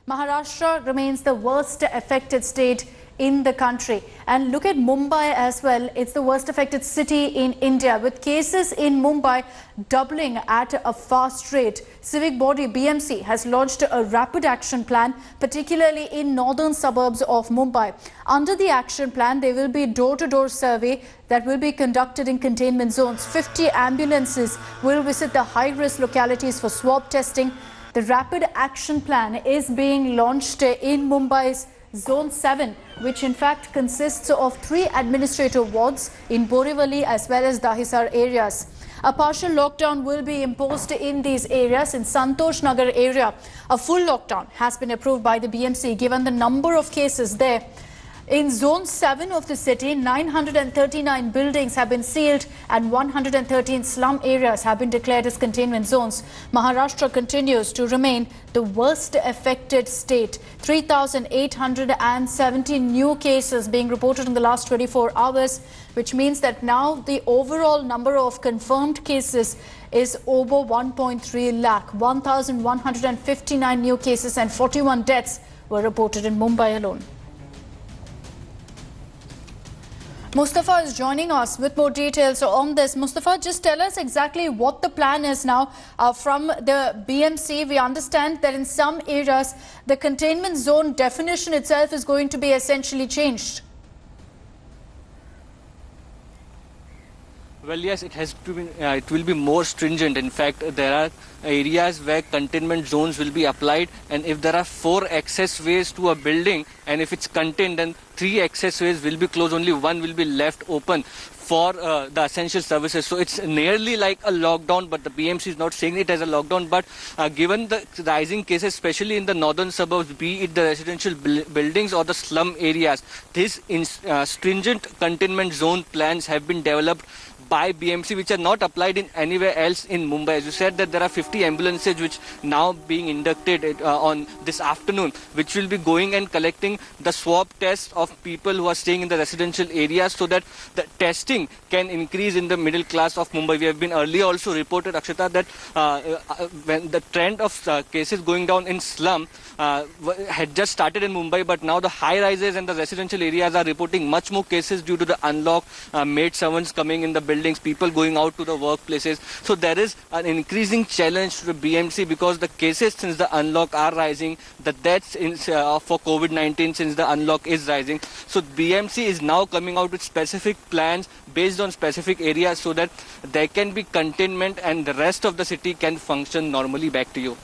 Maharashtra remains the worst affected state in the country. And look at Mumbai as well. It's the worst affected city in India, with cases in Mumbai doubling at a fast rate. Civic body BMC has launched a rapid action plan, particularly in northern suburbs of Mumbai. Under the action plan, there will be door-to-door survey that will be conducted in containment zones. 50 ambulances will visit the high-risk localities for swab testing. The rapid action plan is being launched in Mumbai's Zone 7, which in fact consists of 3 administrative wards in Borivali as well as Dahisar areas. A partial lockdown will be imposed in these areas. In Santosh Nagar area, a full lockdown has been approved by the BMC given the number of cases there. In Zone 7 of the city, 939 buildings have been sealed and 113 slum areas have been declared as containment zones. Maharashtra continues to remain the worst affected state. 3,870 new cases being reported in the last 24 hours, which means that now the overall number of confirmed cases is over 1.3 lakh. 1,159 new cases and 41 deaths were reported in Mumbai alone. Mustafa is joining us with more details on this. Mustafa, just tell us exactly what the plan is now from the BMC. We understand that in some areas, the containment zone definition itself is going to be essentially changed. Well, yes, it will be more stringent. In fact, there are areas where containment zones will be applied, and if there are 4 access ways to a building and if it's contained, then 3 access ways will be closed, only 1 will be left open for the essential services. So it's nearly like a lockdown, but the BMC is not saying it as a lockdown. But given the rising cases, especially in the northern suburbs, be it the residential buildings or the slum areas, these stringent containment zone plans have been developed by BMC, which are not applied in anywhere else in Mumbai. As you said, that there are 50 ambulances which now being inducted on this afternoon, which will be going and collecting the swab tests of people who are staying in the residential areas, so that the testing can increase in the middle class of Mumbai. We have been earlier also reported, Akshata, that when the trend of cases going down in slum had just started in Mumbai, but now the high rises and the residential areas are reporting much more cases due to the unlock, maid servants coming in the buildings, people going out to the workplaces. So there is an increasing challenge to the BMC because the cases since the unlock are rising, the deaths for COVID-19 since the unlock is rising. So BMC is now coming out with specific plans based on specific areas so that there can be containment and the rest of the city can function normally. Back to you.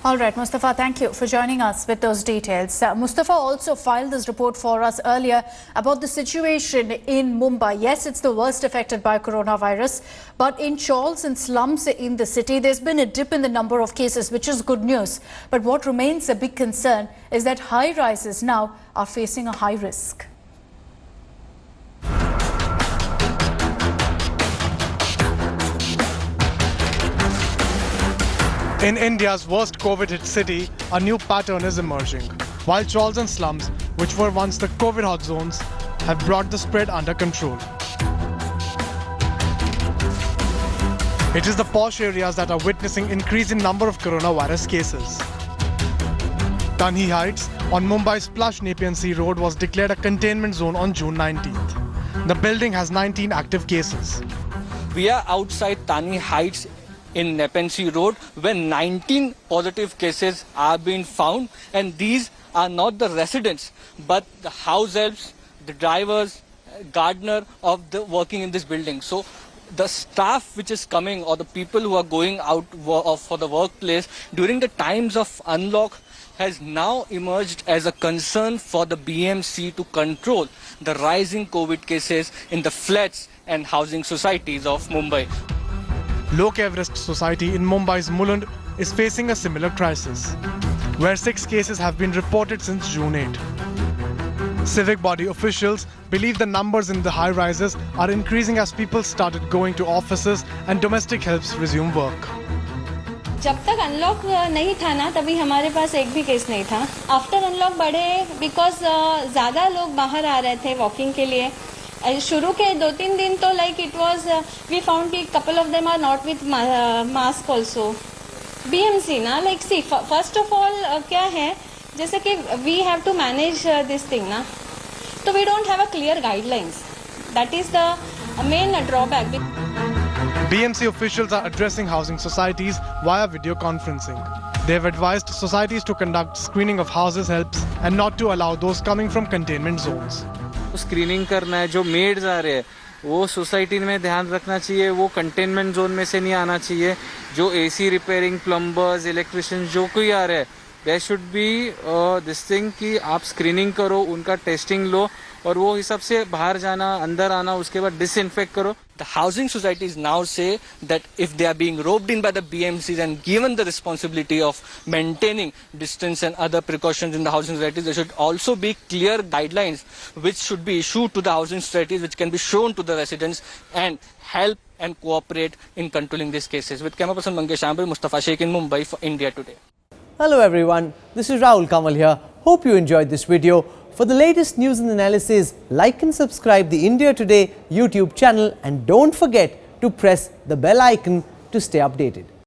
All right, Mustafa, thank you for joining us with those details. Mustafa also filed this report for us earlier about the situation in Mumbai. Yes, it's the worst affected by coronavirus, but in chawls and slums in the city, there's been a dip in the number of cases, which is good news. But what remains a big concern is that high rises now are facing a high risk. In India's worst COVID-hit city, a new pattern is emerging. While chawls and slums, which were once the COVID hot zones, have brought the spread under control. It is the posh areas that are witnessing increase in number of coronavirus cases. Tanhi Heights on Mumbai's plush Nepean Sea Road was declared a containment zone on June 19th. The building has 19 active cases. We are outside Tanhi Heights in Nepean Sea Road, where 19 positive cases are being found, and these are not the residents but the house helps, the drivers, gardener of the working in this building. So the staff which is coming or the people who are going out for the workplace during the times of unlock has now emerged as a concern for the BMC to control the rising COVID cases in the flats and housing societies of Mumbai. Lok Everest Society in Mumbai's Mulund is facing a similar crisis, where 6 cases have been reported since June 8. Civic body officials believe the numbers in the high rises are increasing as people started going to offices and domestic helps resume work. जब तक unlock नहीं था ना, तभी हमारे पास एक भी case नहीं था. आफ्टर अनलॉक बढ़े बिकॉज ज़्यादा लोग बाहर आ रहे थे वॉकिंग के लिए. शुरू के 2-3 दिन तो like it was we found कि couple of them are not with mask also. BMC ना like see first of all क्या है जैसे कि we have to manage this thing ना, तो we don't have a clear guidelines. That is the main drawback. BMC officials are addressing housing societies via video conferencing. They have advised societies to conduct screening of houses helps and not to allow those coming from containment zones. Screening करना है, जो maids आ रहे हैं वो society में ध्यान रखना चाहिए, वो कंटेनमेंट जोन में से नहीं आना चाहिए. जो AC रिपेयरिंग, प्लम्बर्स, इलेक्ट्रिशियन जो कोई आ रहे हैं, there should be this thing कि आप स्क्रीनिंग करो, उनका टेस्टिंग लो और वो हिसाब से बाहर जाना, अंदर आना, उसके बाद डिसइंफेक्ट करो. The housing societies now say that if they are being roped in by the BMCs and given the responsibility of maintaining distance and other precautions in the housing societies, there should also be clear guidelines which should be issued to the housing societies, which can be shown to the residents and help and cooperate in controlling these cases. With camera person Mangesh Ambari, Mustafa Sheikh in Mumbai for India Today. Hello everyone, this is Rahul Kamal here. Hope you enjoyed this video. For the latest news and analysis, like and subscribe the India Today YouTube channel and don't forget to press the bell icon to stay updated.